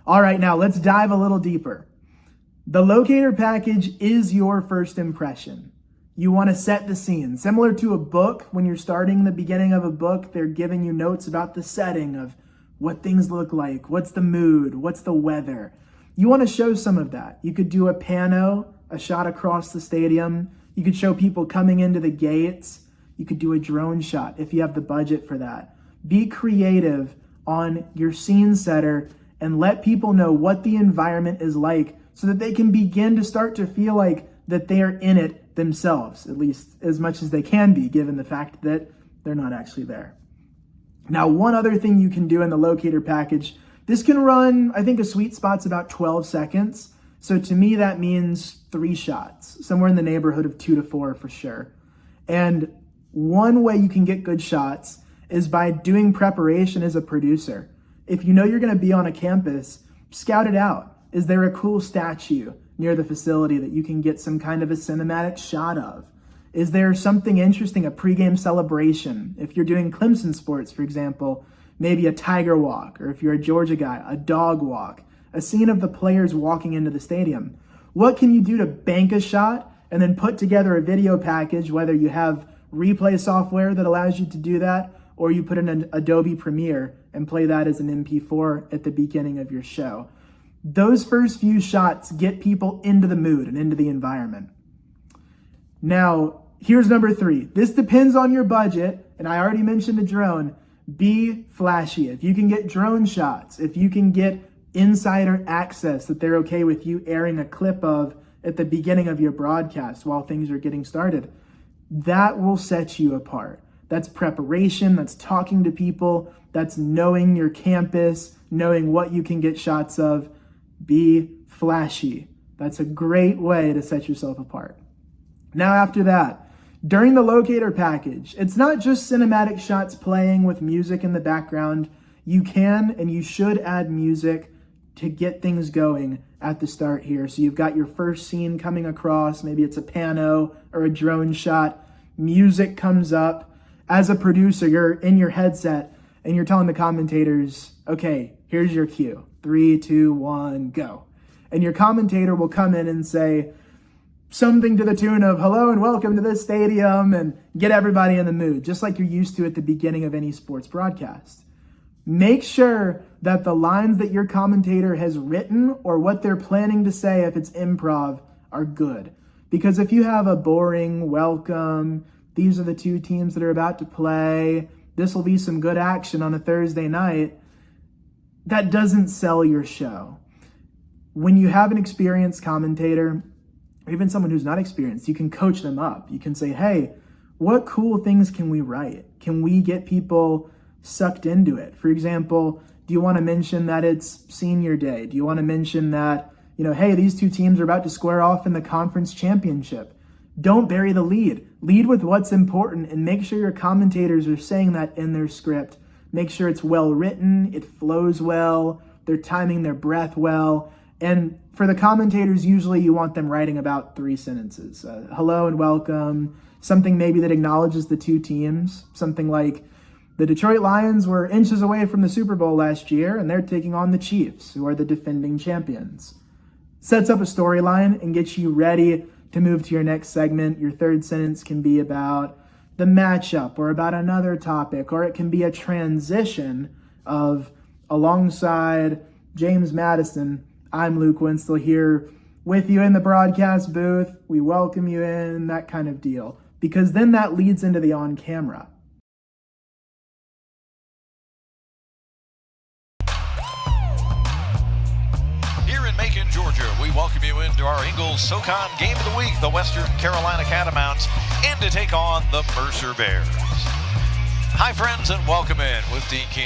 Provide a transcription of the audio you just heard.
All right, now let's dive a little deeper. The locator package is your first impression. You want to set the scene. Similar to a book, when you're starting the beginning of a book, they're giving you notes about the setting of what things look like, what's the mood, what's the weather. You want to show some of that. You could do a pano, a shot across the stadium. You could show people coming into the gates. You could do a drone shot if you have the budget for that. Be creative on your scene setter and let people know what the environment is like so that they can begin to start to feel like that they are in it themselves, at least as much as they can be, given the fact that they're not actually there. Now, one other thing you can do in the locator package, this can run, I think a sweet spot's about 12 seconds. So to me, that means 3 shots, somewhere in the neighborhood of 2 to 4 for sure. And one way you can get good shots is by doing preparation as a producer. If you know you're going to be on a campus, scout it out. Is there a cool statue near the facility that you can get some kind of a cinematic shot of? Is there something interesting, a pregame celebration? If you're doing Clemson sports, for example, maybe a tiger walk, or if you're a Georgia guy, a dog walk, a scene of the players walking into the stadium. What can you do to bank a shot and then put together a video package, whether you have replay software that allows you to do that, or you put in an Adobe Premiere and play that as an MP4 at the beginning of your show. Those first few shots get people into the mood and into the environment. Now, here's number 3. This depends on your budget, and I already mentioned a drone. Be flashy. If you can get drone shots, if you can get insider access that they're okay with you airing a clip of at the beginning of your broadcast while things are getting started, that will set you apart. That's preparation, that's talking to people, that's knowing your campus, knowing what you can get shots of. Be flashy. That's a great way to set yourself apart. Now after that, during the locator package, it's not just cinematic shots playing with music in the background. You can and you should add music to get things going at the start here. So you've got your first scene coming across, maybe it's a pano or a drone shot, music comes up. As a producer, you're in your headset and you're telling the commentators, okay, here's your cue. 3, 2, 1, go. And your commentator will come in and say something to the tune of, hello and welcome to this stadium, and get everybody in the mood, just like you're used to at the beginning of any sports broadcast. Make sure that the lines that your commentator has written or what they're planning to say, if it's improv, are good. Because if you have a boring welcome, these are the 2 teams that are about to play, this will be some good action on a Thursday night, that doesn't sell your show. When you have an experienced commentator, or even someone who's not experienced, you can coach them up. You can say, hey, what cool things can we write? Can we get people sucked into it? For example, do you want to mention that it's senior day? Do you want to mention that, hey, these 2 teams are about to square off in the conference championship? Don't bury the lead. Lead with what's important and make sure your commentators are saying that in their script. Make sure it's well written, it flows well, they're timing their breath well. And for the commentators, usually you want them writing about 3 sentences. Hello and welcome, something maybe that acknowledges the 2 teams, something like, the Detroit Lions were inches away from the Super Bowl last year, and they're taking on the Chiefs, who are the defending champions. Sets up a storyline and gets you ready to move to your next segment. Your 3rd sentence can be about the matchup or about another topic, or it can be a transition of, alongside James Madison, I'm Luke Winstel here with you in the broadcast booth. We welcome you in, that kind of deal, because then that leads into the on-camera. Macon, Georgia, we welcome you into our Ingles SoCon Game of the Week. The Western Carolina Catamounts in to take on the Mercer Bears. Hi, friends, and welcome in with Dean King.